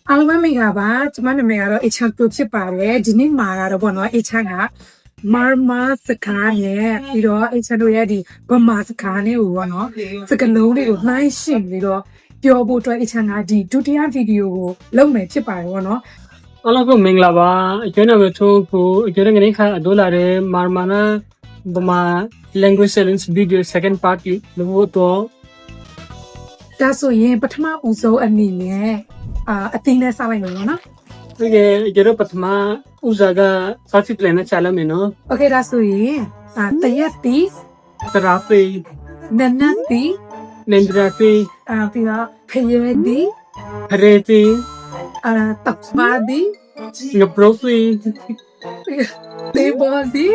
အားလုံးပဲမင်္ဂလာပါကျမနာမည်ကတော့ HR ဖြစ်ပါတယ်ဒီနေ့မှာကတော့ပေါ့နော် HR ကမာမာစကားနဲ့ပြီးတော့ HR တို့ရဲ့ဒီဗမာစကားလေးကိုပေါ့နော်စကလုံးလေးကိုနှိုင်းရှင်းပြီးတော့ပြောဖို့အတွက် HR ကဒီဒုတိယဗီဒီယိုကိုလုပ်မယ်ဖြစ်ပါတယ်ပေါ့နော် အားလုံးကိုမင်္ဂလာပါအကျဉ်းနာမည်ထိုးကိုအကျဉ်းငနေခါအဒိုလာတဲ့မာမာနာဗမာ language challenge video second part လို့တော့ ဒါဆိုရင်ပထမဦးဆုံးအနေနဲ့အတင်းနဲ့စလိုက်မယ်ပေါ့နော် ဒီကကျတော့ပထမဦးစားကစာစစ်plan နဲ့ချလာမယ်နော် โอเคဒါဆိုရင်တရက်တီ တရာဖေး နနတ်တီ နန္ဒရာဖေး ပြီးတော့ဖယေတီ ဖရေဖေး တပ်ပါတီ ငပရိုဖေး တေဘောတီ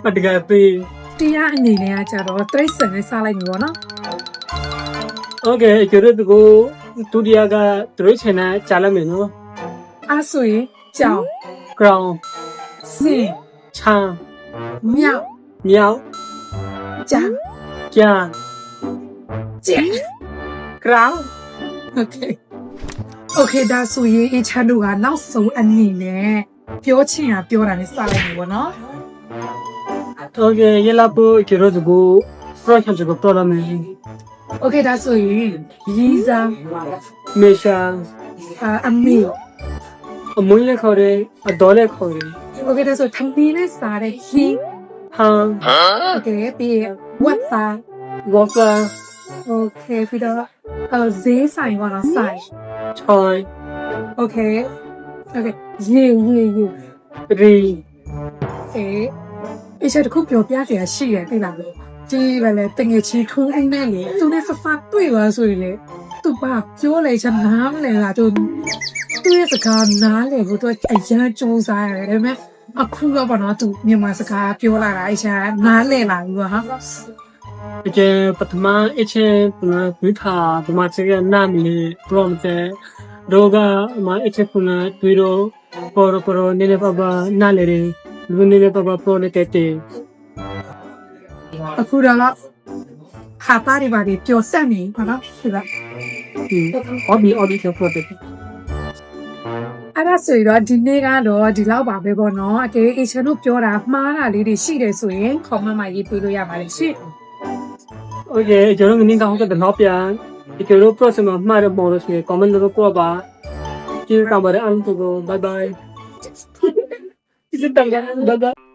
ပတကဖေး တရားအနေနဲ့ကကြတော့တိရစ္ဆာန်နဲ့စားလိုက်ပြီပေါ့နော် โอเคကျတော့ဒီကိုဒုတိယကဒရွေးချင်တဲ့ချလာမယ်နော် အဲ့ဆိုရင်ကြောင် ground စင် ချမ်း မြောက် မြောက် ကြာ ကြာ ကျက် ground โอเคဒါဆိုရင်အချမ်းတို့ကနောက်ဆုံးအနေနဲ့ပြောချင်တာပြောတာနဲ့စားလိုက်ပြီပေါ့နော် โอเคရလာဖို့ကျတော့ဒီကို project ကိုတော်လာမယ် โอเคဒါဆိုရင်ရီစာ မေရှာ အမေ အမွေးလည်းခေါ်တယ်အတော်လည်းခေါ်တယ် โอเคဒါဆိုထမင်းနဲ့စားတဲ့ဟင်း ဟမ် โอเคပြီးဝတ်သား ဝါဖာ โอเคပြီးတော့ဈေးဆိုင်ပေါ့နော်ဆိုင် ချွိုင်း โอเคရေ ရီ အချက်တစ်ခုပြောပြစရာရှိရပြီလားဒီပဲလေတငယ်ချင်းထုံးအိမ်နဲ့လေသူနဲ့ဆဆတွေ့ပါဆိုရင်လေသူဘာပြောလိုက်ချင်နားမလဲလားသူရဲ့စကားနားလေကိုသူအရန်စူးစားရတယ်ဒါပေမဲ့အခုတော့ဘာလို့သူမြန်မာစကားပြောလာတာအချက်နားလဲလာပြီပါဟာ အကျပထမအချက်ကဝိထာပမာချက်ကနာမီပရောမတဲ့ရောဂမအချက်ကတွေ့တော့ပေါ်နေနေပါပါနားလေလူနေနေပါပါပေါ်နေတဲ့တဲ့ အခုတော့ဟာပါရီပါဒီပျော်ဆက်နေပါတော့ဒီလား အော်ဒီကျော်ပေါ်တဲ့ အဲ့ဒါဆိုတော့ဒီနေ့ကတော့ဒီလောက်ပါပဲပေါ့နော်အကယ်အေချန်တို့ပြောတာမှားတာလေးတွေရှိတယ်ဆိုရင် comment မှာရေးပေးလို့ရပါတယ်ရှင့် โอเคကျွန်တော်ငင်းကောင်းကတော့ပြန်ဒီကလို process မှာမှားတဲ့ပေါ်လို့ဆိုရင် comment လုပ်တော့ပါကျေးဇူးတင်ပါတယ်အားလုံးကို bye bye ကျေးဇူးတင်ပါတယ် bye bye